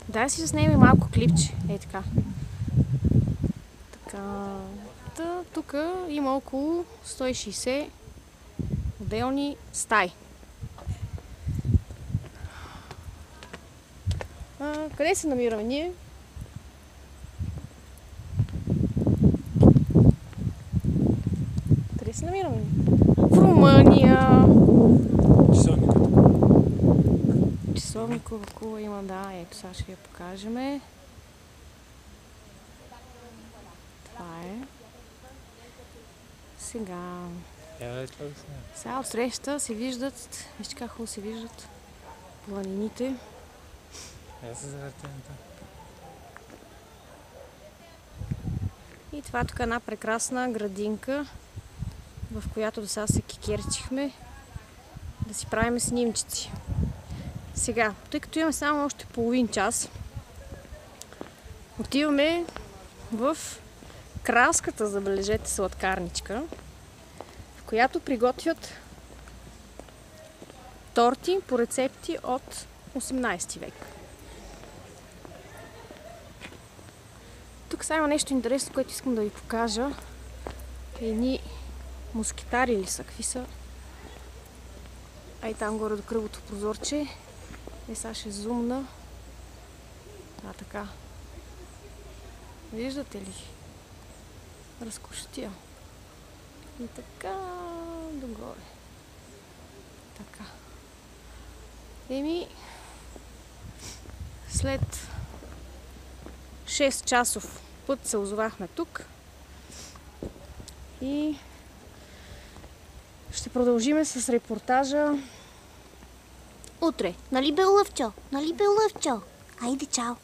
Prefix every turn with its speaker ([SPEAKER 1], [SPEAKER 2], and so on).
[SPEAKER 1] Дай си заснеме малко клипче. Ей така. Така. Тук има около 160 отделни стаи. Къде се намираме ние? Къде се намираме ние? В Румъния. Часовникова кула има, да. Ето сега ще я покажем. Това е. Сега отсреща се виждат, вижте как хубаво се виждат планините. И това тук е една прекрасна градинка, в която до сега се кикерчихме да си правим снимчици. Сега, тъй като имаме само още половин час, отиваме в кралската, забележете, сладкарничка, в която приготвят торти по рецепти от 18 век. Тук сега има нещо интересно, което искам да ви покажа. Едни мускитари ли са? Какви са? Ай там горе до кръглото прозорче. Сега ще зумна. Да, така. Виждате ли? Разкощия. И така догоре. Така. След 6 часов път се озовахме тук и ще продължиме с репортажа утре.
[SPEAKER 2] Нали бе, Лъвчо? Нали бе, Лъвчо? Айде, чао!